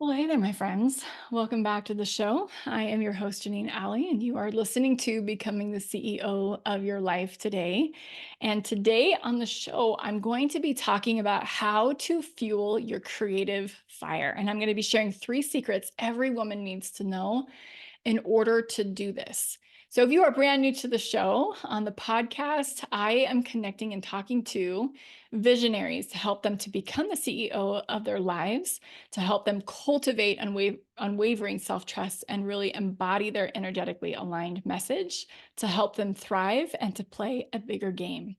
Well, hey there, my friends. Welcome back to the show. I am your host, Janeen Alley, and you are listening to Becoming the CEO of Your Life today. And today on the show, I'm going to be talking about how to fuel your creative fire. And I'm going to be sharing 3 secrets every woman needs to know in order to do this. So, if you are brand new to the show on the podcast, I am connecting and talking to visionaries to help them to become the CEO of their lives, to help them cultivate unwavering self trust and really embody their energetically aligned message to help them thrive and to play a bigger game.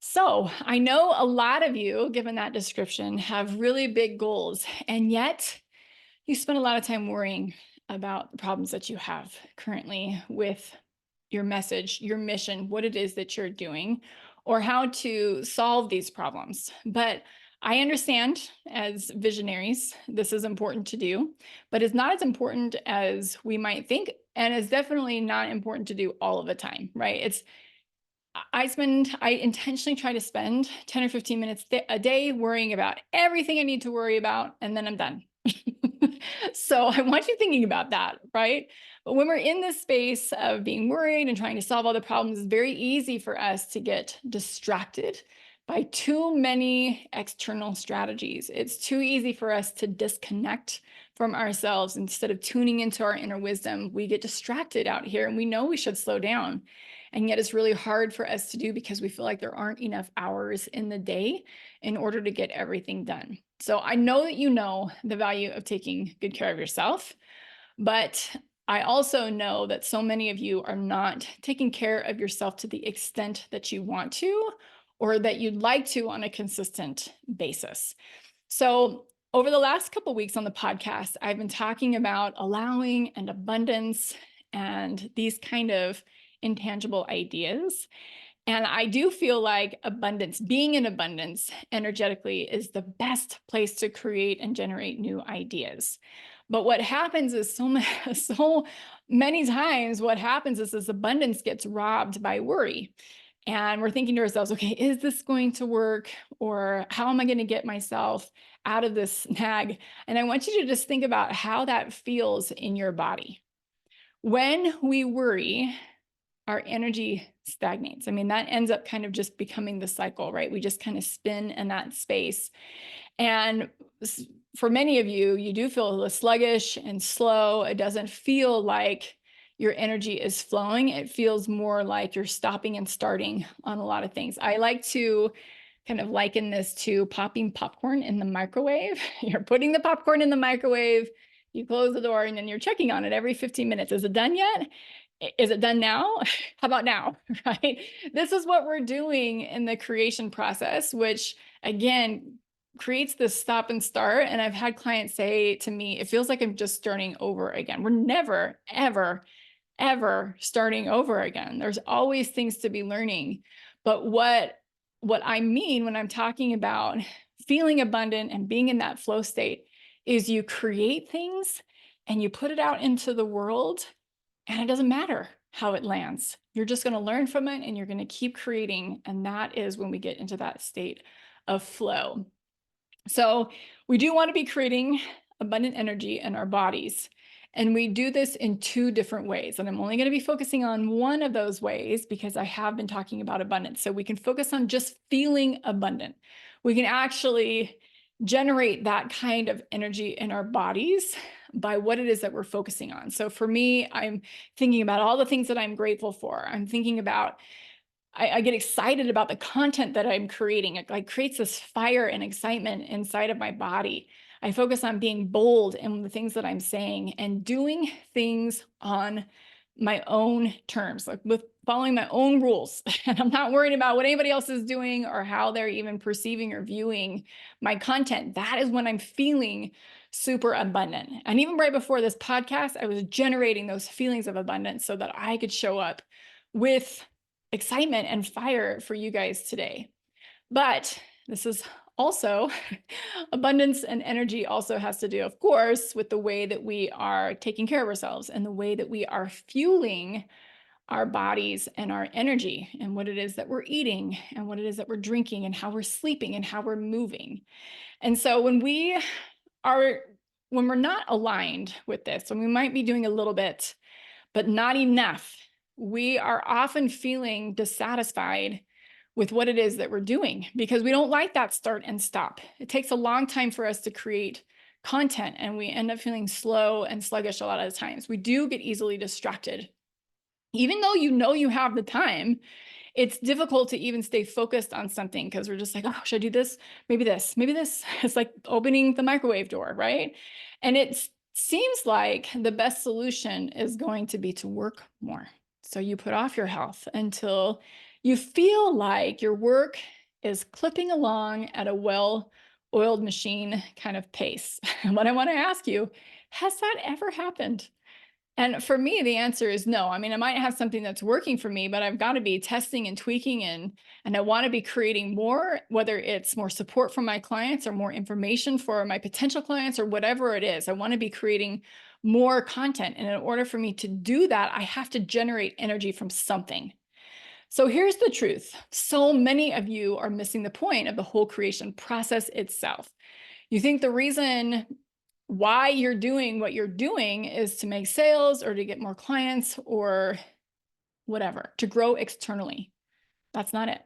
So, I know a lot of you, given that description, have really big goals, and yet you spend a lot of time worrying about the problems that you have currently with your message, your mission, what it is that you're doing, or how to solve these problems. But I understand as visionaries, this is important to do, but it's not as important as we might think. And it's definitely not important to do all of the time, right? I intentionally try to spend 10 or 15 minutes a day worrying about everything I need to worry about, and then I'm done. So I want you thinking about that, right? But when we're in this space of being worried and trying to solve all the problems, it's very easy for us to get distracted by too many external strategies. It's too easy for us to disconnect from ourselves. Instead of tuning into our inner wisdom, we get distracted out here and we know we should slow down. And yet it's really hard for us to do because we feel like there aren't enough hours in the day in order to get everything done. So I know that you know the value of taking good care of yourself, but I also know that so many of you are not taking care of yourself to the extent that you want to or that you'd like to on a consistent basis. So over the last couple of weeks on the podcast, I've been talking about allowing and abundance and these kind of intangible ideas. And I do feel like abundance, being in abundance energetically, is the best place to create and generate new ideas. But what happens is so many times, what happens is this abundance gets robbed by worry. And we're thinking to ourselves, okay, is this going to work? Or how am I going to get myself out of this snag? And I want you to just think about how that feels in your body. When we worry, our energy stagnates. I mean, that ends up kind of just becoming the cycle, right? We just kind of spin in that space. And for many of you, you do feel a little sluggish and slow. It doesn't feel like your energy is flowing. It feels more like you're stopping and starting on a lot of things. I like to kind of liken this to popping popcorn in the microwave. You're putting the popcorn in the microwave, you close the door, and then you're checking on it every 15 minutes. Is it done yet? Is it done now? How about now? Right? This is what we're doing in the creation process, which again creates this stop and start. And I've had clients say to me, it feels like I'm just starting over again. We're never, ever, ever starting over again. There's always things to be learning. But what I mean when I'm talking about feeling abundant and being in that flow state is you create things and you put it out into the world, and it doesn't matter how it lands. You're just going to learn from it and you're going to keep creating. And that is when we get into that state of flow. So we do want to be creating abundant energy in our bodies. And we do this in 2 different ways. And I'm only going to be focusing on one of those ways because I have been talking about abundance. So we can focus on just feeling abundant. We can actually generate that kind of energy in our bodies by what it is that we're focusing on. So for me, I'm thinking about all the things that I'm grateful for. I'm thinking about I get excited about the content that I'm creating. It like creates this fire and excitement inside of my body. I focus on being bold in the things that I'm saying and doing things on my own terms, like with following my own rules. And I'm not worried about what anybody else is doing or how they're even perceiving or viewing my content. That is when I'm feeling super abundant. And even right before this podcast, I was generating those feelings of abundance so that I could show up with excitement and fire for you guys today. But this is also abundance and energy also has to do, of course, with the way that we are taking care of ourselves and the way that we are fueling our bodies and our energy and what it is that we're eating and what it is that we're drinking and how we're sleeping and how we're moving. And so when we are when we're not aligned with this, when we might be doing a little bit, but not enough, we are often feeling dissatisfied with what it is that we're doing because we don't like that start and stop. It takes a long time for us to create content, and we end up feeling slow and sluggish a lot of the times. We do get easily distracted. Even though you know you have the time, it's difficult to even stay focused on something because we're just like, oh, should I do this? Maybe this, maybe this. It's like opening the microwave door, right? And it seems like the best solution is going to be to work more. So you put off your health until you feel like your work is clipping along at a well-oiled machine kind of pace. What I want to ask you, has that ever happened? And for me, the answer is no. I mean, I might have something that's working for me, but I've got to be testing and tweaking, and I want to be creating more, whether it's more support for my clients or more information for my potential clients or whatever it is. I want to be creating more content. And in order for me to do that, I have to generate energy from something. So here's the truth. So many of you are missing the point of the whole creation process itself. You think the reason why you're doing what you're doing is to make sales or to get more clients or whatever, to grow externally. That's not it.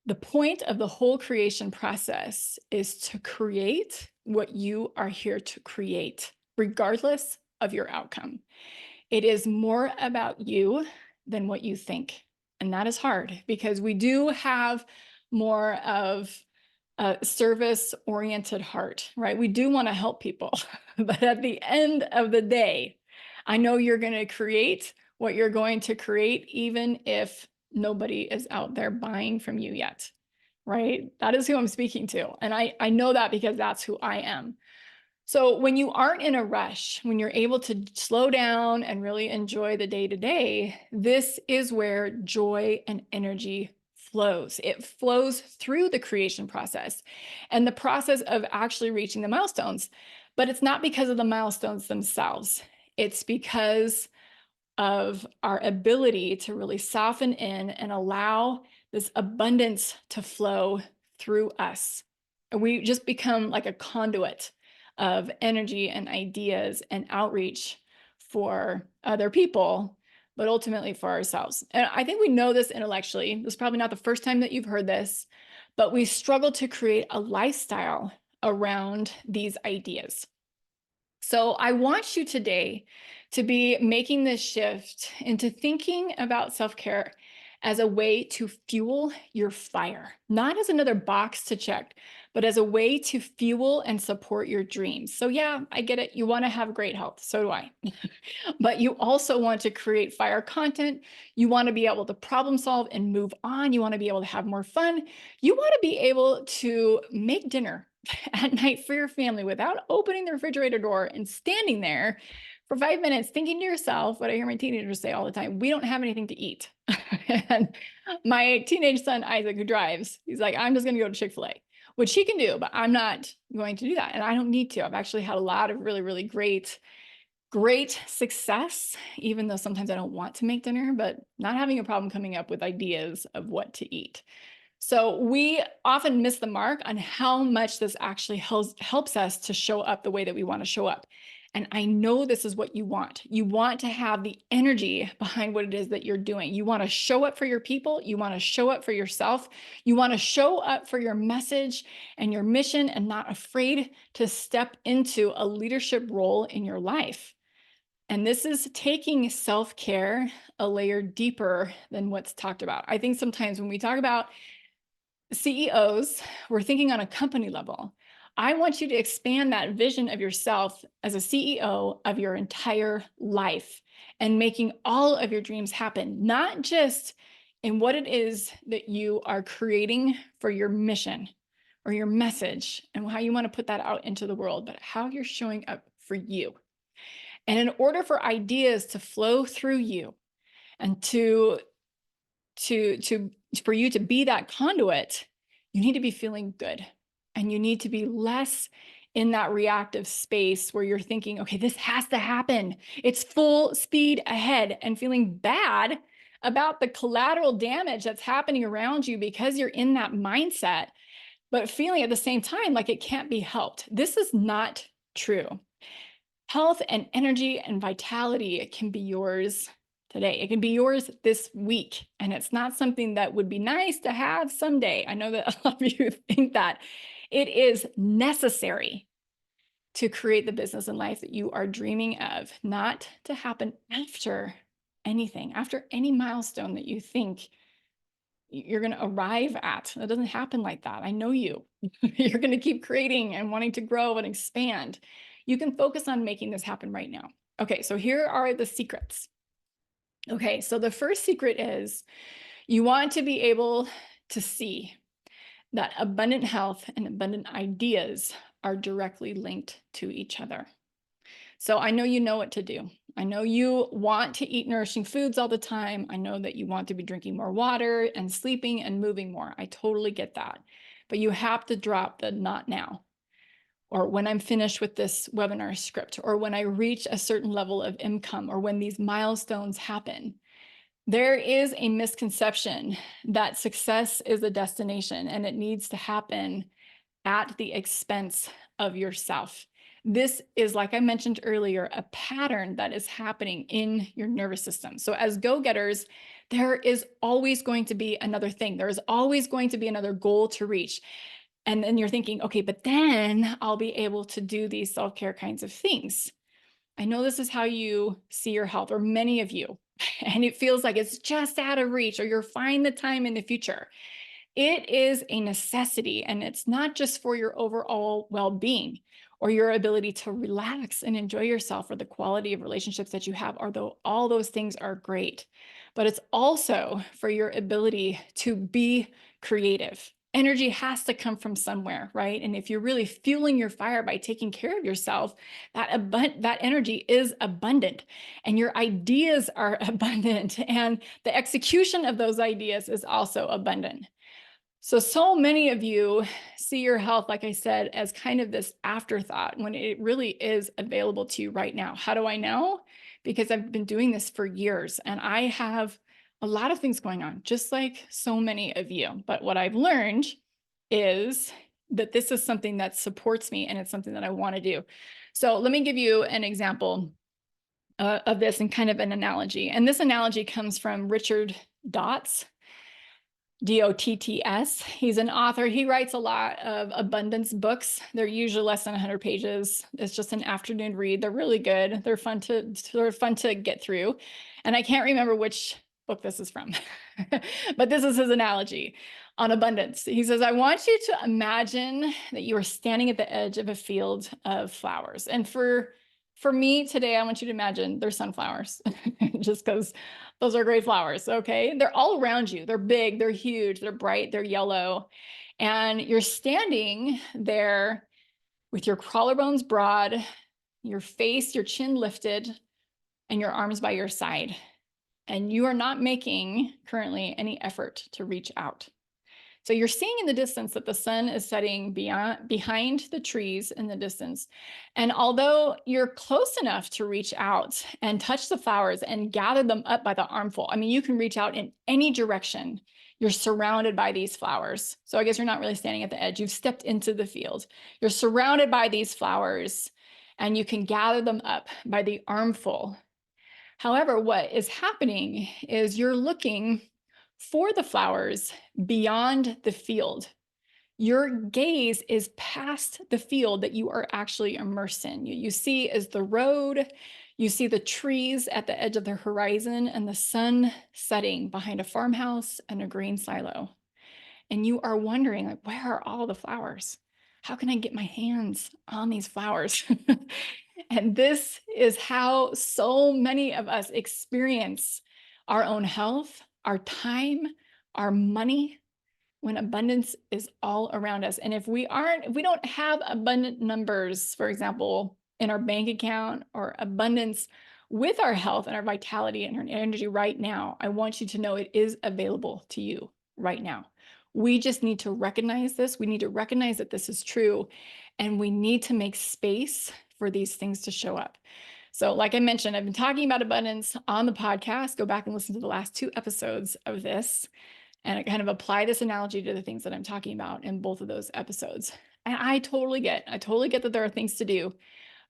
The point of the whole creation process is to create what you are here to create, regardless of your outcome. It is more about you than what you think. And that is hard because we do have more of a service-oriented heart, right? We do want to help people. But at the end of the day, I know you're going to create what you're going to create, even if nobody is out there buying from you yet, right? That is who I'm speaking to. And I know that because that's who I am. So when you aren't in a rush, when you're able to slow down and really enjoy the day to day, this is where joy and energy flows. It flows through the creation process and the process of actually reaching the milestones. But it's not because of the milestones themselves. It's because of our ability to really soften in and allow this abundance to flow through us. And we just become like a conduit of energy and ideas and outreach for other people, but ultimately for ourselves. And I think we know this intellectually. This is probably not the first time that you've heard this, but we struggle to create a lifestyle around these ideas. So I want you today to be making this shift into thinking about self-care as a way to fuel your fire, not as another box to check, but as a way to fuel and support your dreams. So yeah, I get it. You want to have great health. So do I. But you also want to create fire content. You want to be able to problem solve and move on. You want to be able to have more fun. You want to be able to make dinner at night for your family without opening the refrigerator door and standing there for 5 minutes thinking to yourself what I hear my teenagers say all the time: we don't have anything to eat. And my teenage son, Isaac, who drives, he's like, I'm just going to go to Chick-fil-A, which he can do, but I'm not going to do that. And I don't need to. I've actually had a lot of really, really great success, even though sometimes I don't want to make dinner, but not having a problem coming up with ideas of what to eat. So we often miss the mark on how much this actually helps us to show up the way that we want to show up. And I know this is what you want. You want to have the energy behind what it is that you're doing. You want to show up for your people. You want to show up for yourself. You want to show up for your message and your mission and not afraid to step into a leadership role in your life. And this is taking self-care a layer deeper than what's talked about. I think sometimes when we talk about CEOs, we're thinking on a company level. I want you to expand that vision of yourself as a CEO of your entire life and making all of your dreams happen, not just in what it is that you are creating for your mission or your message and how you want to put that out into the world, but how you're showing up for you. And in order for ideas to flow through you and for you to be that conduit, you need to be feeling good. And you need to be less in that reactive space where you're thinking, okay, this has to happen. It's full speed ahead, and feeling bad about the collateral damage that's happening around you because you're in that mindset, but feeling at the same time like it can't be helped. This is not true. Health and energy and vitality can be yours today. It can be yours this week. And it's not something that would be nice to have someday. I know that a lot of you think that. It is necessary to create the business and life that you are dreaming of, not to happen after anything, after any milestone that you think you're going to arrive at. It doesn't happen like that. I know you. You're going to keep creating and wanting to grow and expand. You can focus on making this happen right now. Okay, so here are the secrets. Okay, so the first secret is you want to be able to see that abundant health and abundant ideas are directly linked to each other. So I know you know what to do. I know you want to eat nourishing foods all the time. I know that you want to be drinking more water and sleeping and moving more. I totally get that. But you have to drop the not now, or when I'm finished with this webinar script, or when I reach a certain level of income, or when these milestones happen. There is a misconception that success is a destination and it needs to happen at the expense of yourself. This is, like I mentioned earlier, a pattern that is happening in your nervous system. So as go-getters, there is always going to be another thing. There is always going to be another goal to reach. And then you're thinking, okay, but then I'll be able to do these self-care kinds of things. I know this is how you see your health, or many of you, and it feels like it's just out of reach, or you'll find the time in the future. It is a necessity, and it's not just for your overall well-being or your ability to relax and enjoy yourself, or the quality of relationships that you have, although all those things are great, but it's also for your ability to be creative. Energy has to come from somewhere, right? And if you're really fueling your fire by taking care of yourself, that energy is abundant, and your ideas are abundant, and the execution of those ideas is also abundant. So many of you see your health, like I said, as kind of this afterthought when it really is available to you right now. How do I know? Because I've been doing this for years and I have a lot of things going on, just like so many of you. But what I've learned is that this is something that supports me and it's something that I want to do. So let me give you an example of this and kind of an analogy. And this analogy comes from Richard Dotts. Dotts. He's an author. He writes a lot of abundance books. They're usually less than 100 pages. It's just an afternoon read. They're really good. They're fun to get through. And I can't remember which book this is from, but this is his analogy on abundance. He says, I want you to imagine that you are standing at the edge of a field of flowers. And for me today, I want you to imagine they're sunflowers, just because those are great flowers, okay? They're all around you. They're big, they're huge, they're bright, they're yellow. And you're standing there with your collarbones broad, your face, your chin lifted, and your arms by your side. And you are not making currently any effort to reach out. So you're seeing in the distance that the sun is setting behind the trees in the distance. And although you're close enough to reach out and touch the flowers and gather them up by the armful, I mean, you can reach out in any direction. You're surrounded by these flowers. So I guess you're not really standing at the edge. You've stepped into the field. You're surrounded by these flowers and you can gather them up by the armful. However, what is happening is you're looking for the flowers beyond the field. Your gaze is past the field that you are actually immersed in. You see as the road, you see the trees at the edge of the horizon and the sun setting behind a farmhouse and a grain silo. And you are wondering, like, where are all the flowers? How can I get my hands on these flowers? And this is how so many of us experience our own health, our time, our money, when abundance is all around us. And if we don't have abundant numbers, for example, in our bank account, or abundance with our health and our vitality and our energy right now, I want you to know it is available to you right now. We just need to recognize this. We need to recognize that this is true, and we need to make space for these things to show up. So like I mentioned, I've been talking about abundance on the podcast. Go back and listen to the last 2 episodes of this, and I kind of apply this analogy to the things that I'm talking about in both of those episodes. And I totally get that there are things to do,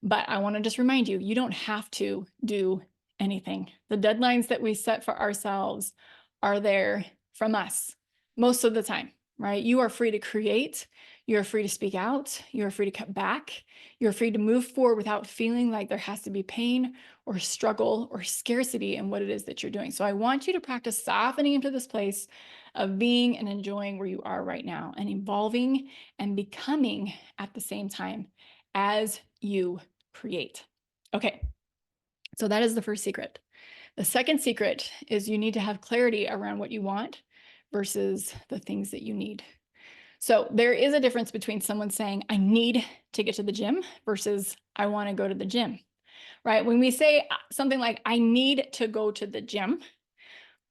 But I want to just remind you, you don't have to do anything. The deadlines that we set for ourselves are there from us most of the time, right? You are free to create. You're free to speak out. You're free to cut back. You're free to move forward without feeling like there has to be pain or struggle or scarcity in what it is that you're doing. So I want you to practice softening into this place of being and enjoying where you are right now and evolving and becoming at the same time as you create. Okay, so that is the first secret. The second secret is you need to have clarity around what you want versus the things that you need. So there is a difference between someone saying, I need to get to the gym versus I want to go to the gym, right? When we say something like, I need to go to the gym,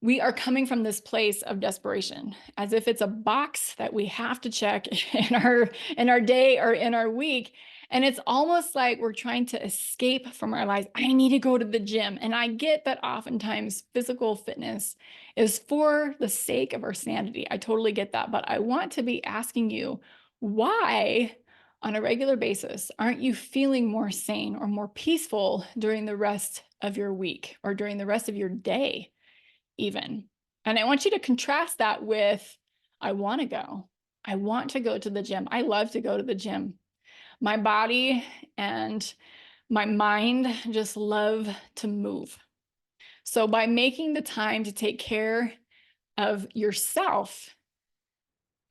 we are coming from this place of desperation, as if it's a box that we have to check in our day or in our week. And it's almost like we're trying to escape from our lives. I need to go to the gym. And I get that oftentimes physical fitness is for the sake of our sanity. I totally get that. But I want to be asking you, why on a regular basis aren't you feeling more sane or more peaceful during the rest of your week or during the rest of your day? Even. And I want you to contrast that with, I want to go. I want to go to the gym. I love to go to the gym. My body and my mind just love to move. So by making the time to take care of yourself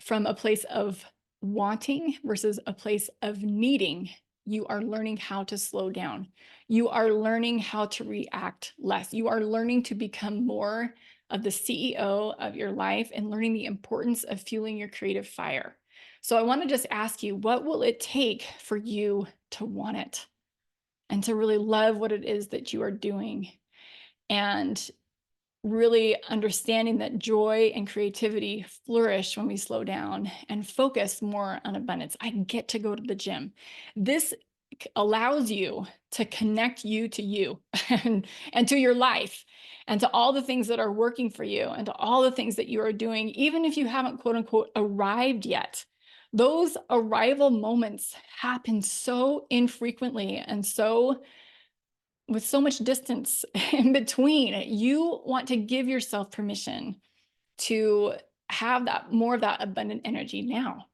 from a place of wanting versus a place of needing, you are learning how to slow down. You are learning how to react less. You are learning to become more of the CEO of your life and learning the importance of fueling your creative fire. So I want to just ask you, what will it take for you to want it and to really love what it is that you are doing? And really understanding that joy and creativity flourish when we slow down and focus more on abundance. I get to go to the gym. This allows you to connect you to you and to your life and to all the things that are working for you and to all the things that you are doing, even if you haven't quote unquote arrived yet. Those arrival moments happen so infrequently and so with so much distance in between. You want to give yourself permission to have that more of that abundant energy now.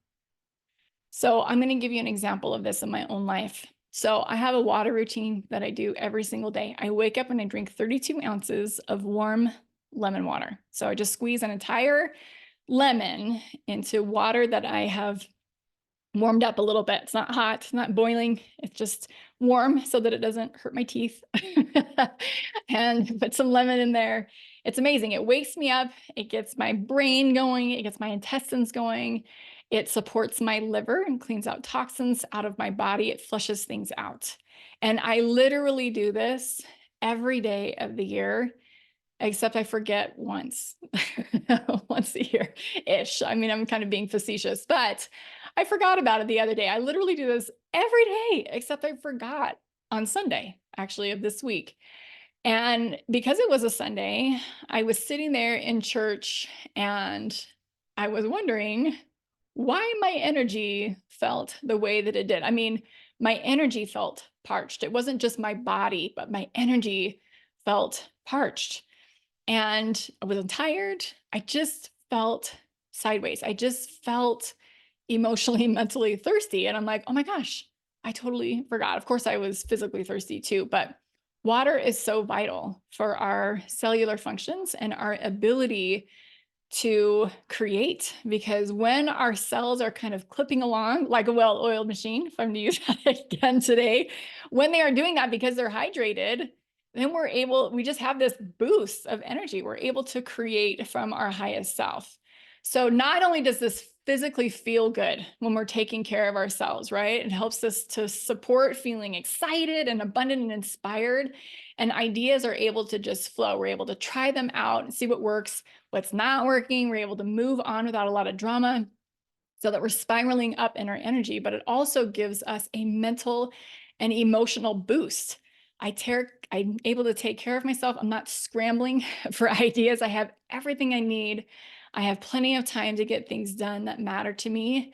So I'm going to give you an example of this in my own life. So I have a water routine that I do every single day. I wake up and I drink 32 ounces of warm lemon water. So I just squeeze an entire lemon into water that I have warmed up a little bit. It's not hot, it's not boiling. It's just warm so that it doesn't hurt my teeth. And put some lemon in there. It's amazing. It wakes me up. It gets my brain going. It gets my intestines going. It supports my liver and cleans out toxins out of my body. It flushes things out. And I literally do this every day of the year, except I forget once, once a year-ish. I mean, I'm kind of being facetious, but I forgot about it the other day. I literally do this every day, except I forgot on Sunday, actually, of this week. And because it was a Sunday, I was sitting there in church and I was wondering why my energy felt the way that it did. I mean, my energy felt parched. It wasn't just my body, but my energy felt parched. And I wasn't tired. I just felt sideways. I just felt emotionally, mentally thirsty. And I'm like, oh my gosh, I totally forgot. Of course, I was physically thirsty too, but water is so vital for our cellular functions and our ability to create, because when our cells are kind of clipping along like a well-oiled machine, if I'm to use that again today, when they are doing that because they're hydrated, then we just have this boost of energy. We're able to create from our highest self. So not only does this physically feel good when we're taking care of ourselves, right? It helps us to support feeling excited and abundant and inspired. And ideas are able to just flow. We're able to try them out and see what works, what's not working. We're able to move on without a lot of drama so that we're spiraling up in our energy. But it also gives us a mental and emotional boost. I'm able to take care of myself. I'm not scrambling for ideas. I have everything I need. I have plenty of time to get things done that matter to me.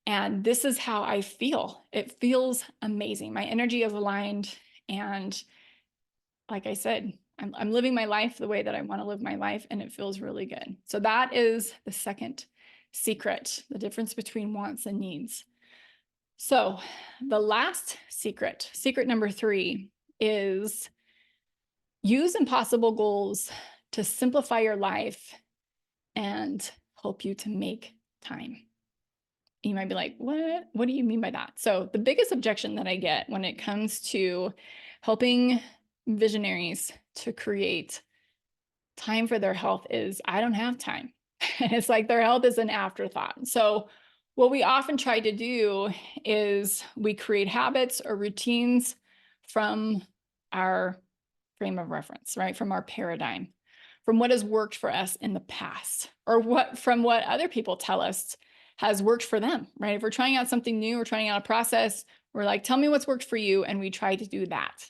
And this is how I feel. It feels amazing. My energy is aligned. And like I said, I'm living my life the way that I want to live my life, and it feels really good. So that is the second secret, the difference between wants and needs. So the last secret, secret number 3, is use impossible goals to simplify your life and help you to make time. You might be like, what do you mean by that? So the biggest objection that I get when it comes to helping visionaries to create time for their health is, I don't have time. And it's like their health is an afterthought. So what we often try to do is we create habits or routines from our frame of reference, right? From our paradigm, from what has worked for us in the past, or from what other people tell us has worked for them, right? If we're trying out something new, we're trying out a process, we're like, tell me what's worked for you. And we try to do that.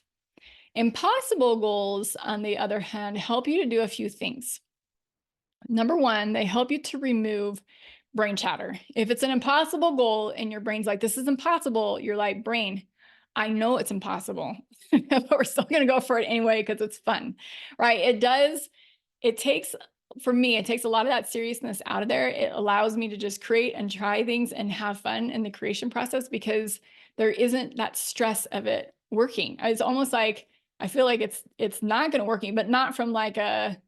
Impossible goals, on the other hand, help you to do a few things. Number 1, they help you to remove brain chatter. If it's an impossible goal and your brain's like, this is impossible, you're like, brain, I know it's impossible, but we're still going to go for it anyway because it's fun, right? It takes, for me, it takes a lot of that seriousness out of there. It allows me to just create and try things and have fun in the creation process because there isn't that stress of it working. It's almost like, I feel like it's not going to working, but not from like a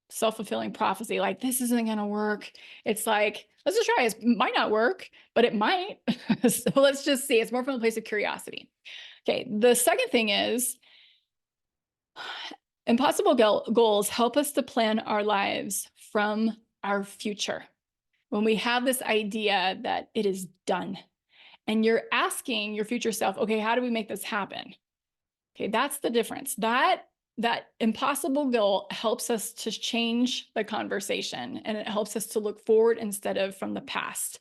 self-fulfilling prophecy, like this isn't going to work. It's like, let's just try. It might not work, but it might. So let's just see. It's more from a place of curiosity. Okay. The second thing is impossible goals help us to plan our lives from our future. When we have this idea that it is done and you're asking your future self, okay, how do we make this happen? Okay, that's the difference. That impossible goal helps us to change the conversation, and it helps us to look forward instead of from the past.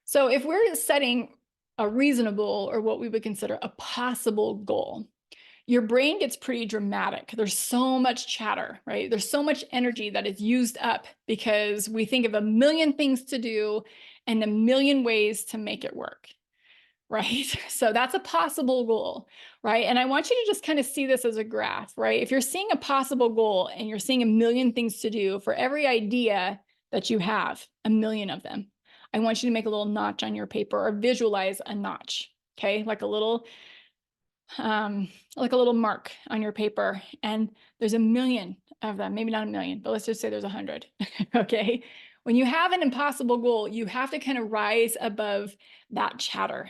So if we're setting a reasonable, or what we would consider a possible goal, your brain gets pretty dramatic. There's so much chatter, right? There's so much energy that is used up because we think of a million things to do and a million ways to make it work. Right? So that's a possible goal, right? And I want you to just kind of see this as a graph, right? If you're seeing a possible goal and you're seeing a million things to do, for every idea that you have, a million of them, I want you to make a little notch on your paper, or visualize a notch, okay? Like a little mark on your paper. And there's a million of them, maybe not a million, but let's just say there's 100, okay? When you have an impossible goal, you have to kind of rise above that chatter.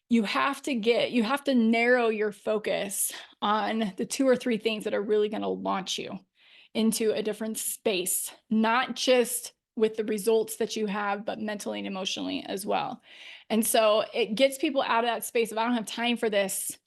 You have to narrow your focus on the 2 or 3 things that are really going to launch you into a different space, not just with the results that you have, but mentally and emotionally as well. And so it gets people out of that space of, I don't have time for this,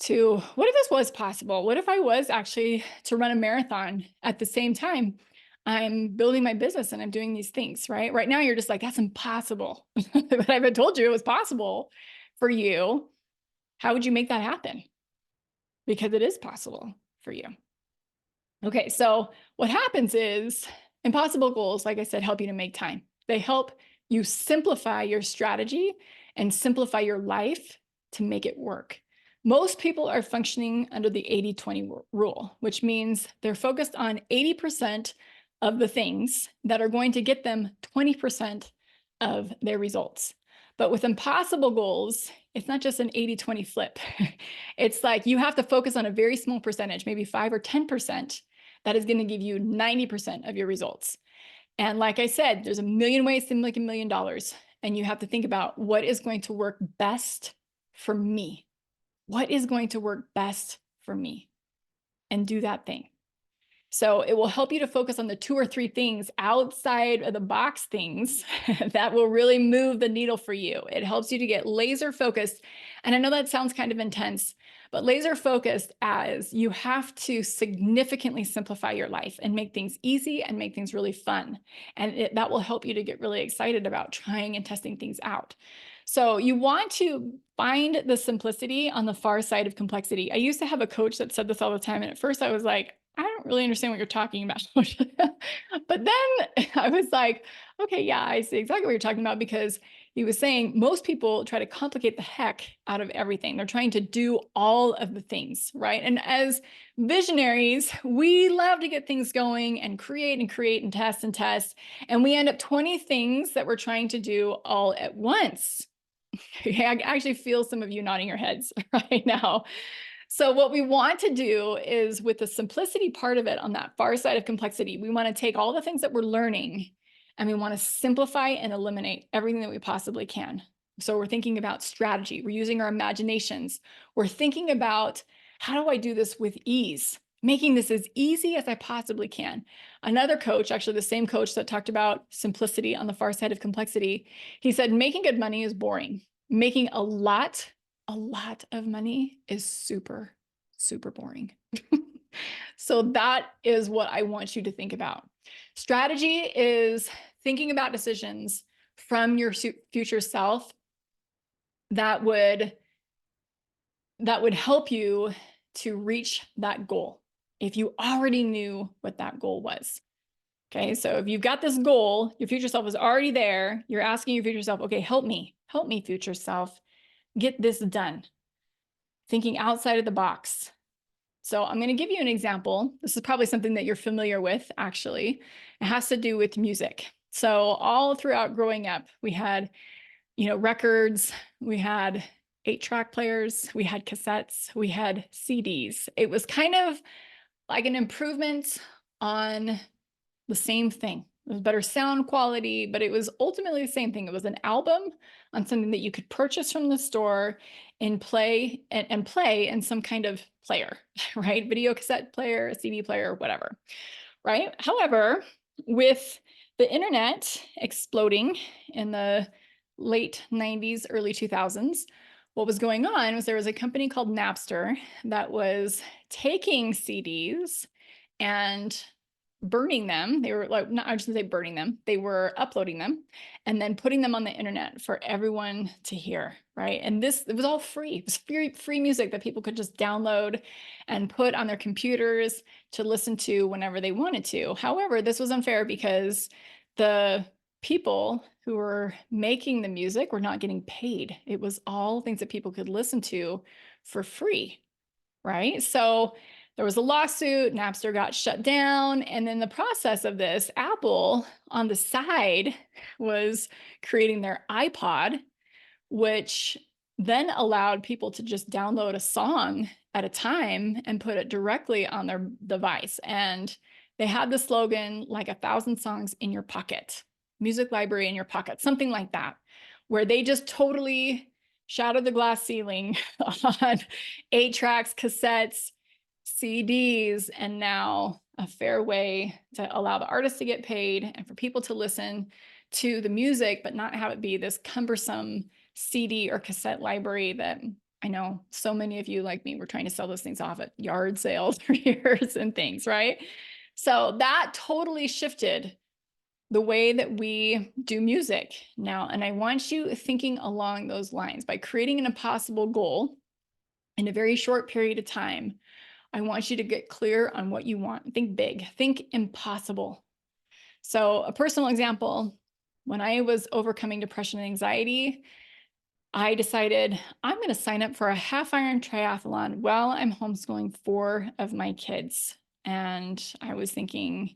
to, what if this was possible? What if I was actually to run a marathon at the same time I'm building my business and I'm doing these things, right? Right now, you're just like, that's impossible. But I've told you it was possible for you. How would you make that happen? Because it is possible for you. Okay, so what happens is impossible goals, like I said, help you to make time. They help you simplify your strategy and simplify your life to make it work. Most people are functioning under the 80-20 rule, which means they're focused on 80% of the things that are going to get them 20% of their results. But with impossible goals, it's not just an 80-20 flip. It's like you have to focus on a very small percentage, maybe 5 or 10%, that is going to give you 90% of your results. And like I said, there's a million ways to make $1 million. And you have to think about what is going to work best for me. What is going to work best for me? And do that thing. So it will help you to focus on the 2 or 3 things outside of the box things that will really move the needle for you. It helps you to get laser focused. And I know that sounds kind of intense, but laser focused as you have to significantly simplify your life and make things easy and make things really fun. And that will help you to get really excited about trying and testing things out. So you want to find the simplicity on the far side of complexity. I used to have a coach that said this all the time. And at first I was like, I don't really understand what you're talking about. But then I was like, okay, yeah, I see exactly what you're talking about, because he was saying most people try to complicate the heck out of everything. They're trying to do all of the things, right? And as visionaries, we love to get things going and create and test and test. And we end up 20 things that we're trying to do all at once. I actually feel some of you nodding your heads right now. So what we want to do is, with the simplicity part of it on that far side of complexity, we want to take all the things that we're learning and we want to simplify and eliminate everything that we possibly can. So we're thinking about strategy. We're using our imaginations. We're thinking about, how do I do this with ease? Making this as easy as I possibly can. Another coach, actually the same coach that talked about simplicity on the far side of complexity, he said, making good money is boring. Making a lot of money is super, super boring. So that is what I want you to think about. Strategy is thinking about decisions from your future self that would help you to reach that goal if you already knew what that goal was. Okay, so if you've got this goal, your future self is already there, you're asking your future self, okay, help me, future self, get this done. Thinking outside of the box. So I'm going to give you an example. This is probably something that you're familiar with, actually. It has to do with music. So all throughout growing up, we had, records, we had 8-track players, we had cassettes, we had CDs. It was kind of like an improvement on the same thing. It was better sound quality, but it was ultimately the same thing. It was an album on something that you could purchase from the store and play in some kind of player, right? Video cassette player, a CD player, whatever, right? However, with the internet exploding in the late 90s, early 2000s, what was going on was there was a company called Napster that was taking CDs and burning them. They were like, not, I shouldn't say burning them. They were uploading them and then putting them on the internet for everyone to hear, right? And it was all free. It was free music that people could just download and put on their computers to listen to whenever they wanted to. However, this was unfair because the people who were making the music were not getting paid. It was all things that people could listen to for free, right? So there was a lawsuit, Napster got shut down. And in the process of this, Apple on the side was creating their iPod, which then allowed people to just download a song at a time and put it directly on their device. And they had the slogan, like 1,000 songs in your pocket, music library in your pocket, something like that, where they just totally shattered the glass ceiling on 8-tracks, cassettes, CDs, and now a fair way to allow the artists to get paid and for people to listen to the music, but not have it be this cumbersome CD or cassette library that I know so many of you like me were trying to sell those things off at yard sales for years and things, right? So that totally shifted the way that we do music now. And I want you thinking along those lines by creating an impossible goal in a very short period of time. I want you to get clear on what you want. Think big, think impossible. So a personal example, when I was overcoming depression and anxiety, I decided I'm going to sign up for a half iron triathlon while I'm homeschooling 4 of my kids. And I was thinking,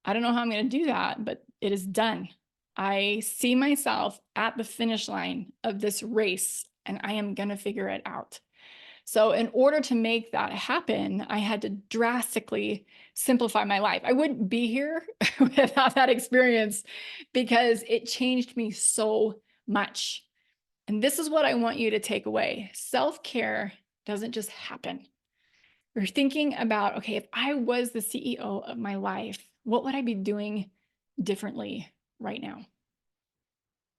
I don't know how I'm going to do that, but it is done. I see myself at the finish line of this race and I am going to figure it out. So in order to make that happen, I had to drastically simplify my life. I wouldn't be here without that experience because it changed me so much. And this is what I want you to take away. Self-care doesn't just happen. You're thinking about, okay, if I was the CEO of my life, what would I be doing differently right now?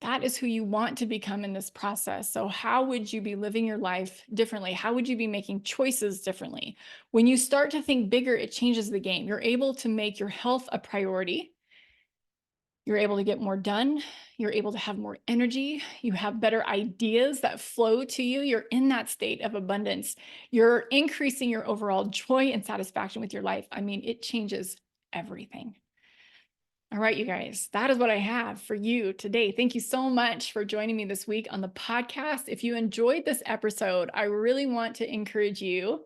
That is who you want to become in this process. So how would you be living your life differently? How would you be making choices differently? When you start to think bigger, it changes the game. You're able to make your health a priority. You're able to get more done. You're able to have more energy. You have better ideas that flow to you. You're in that state of abundance. You're increasing your overall joy and satisfaction with your life. I mean, it changes everything. All right, you guys, that is what I have for you today. Thank you so much for joining me this week on the podcast. If you enjoyed this episode, I really want to encourage you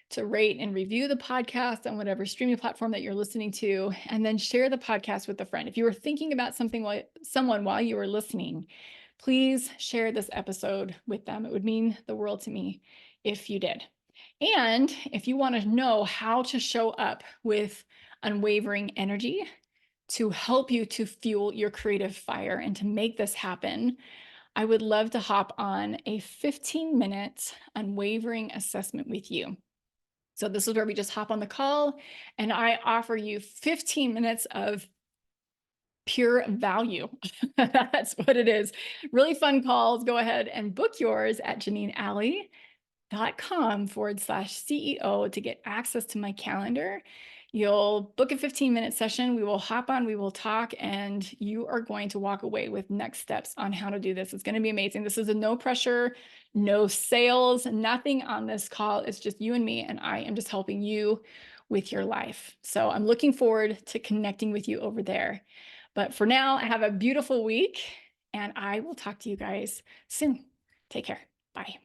to rate and review the podcast on whatever streaming platform that you're listening to, and then share the podcast with a friend. If you were thinking about someone while you were listening, please share this episode with them. It would mean the world to me if you did. And if you want to know how to show up with unwavering energy to help you to fuel your creative fire and to make this happen, I would love to hop on a 15-minute unwavering assessment with you. So this is where we just hop on the call and I offer you 15 minutes of pure value. That's what it is. Really fun calls. Go ahead and book yours at janeenalley.com/CEO to get access to my calendar. You'll book a 15-minute session. We will hop on, we will talk, and you are going to walk away with next steps on how to do this. It's going to be amazing. This is a no pressure, no sales, nothing on this call. It's just you and me, and I am just helping you with your life. So I'm looking forward to connecting with you over there. But for now, have a beautiful week, and I will talk to you guys soon. Take care. Bye.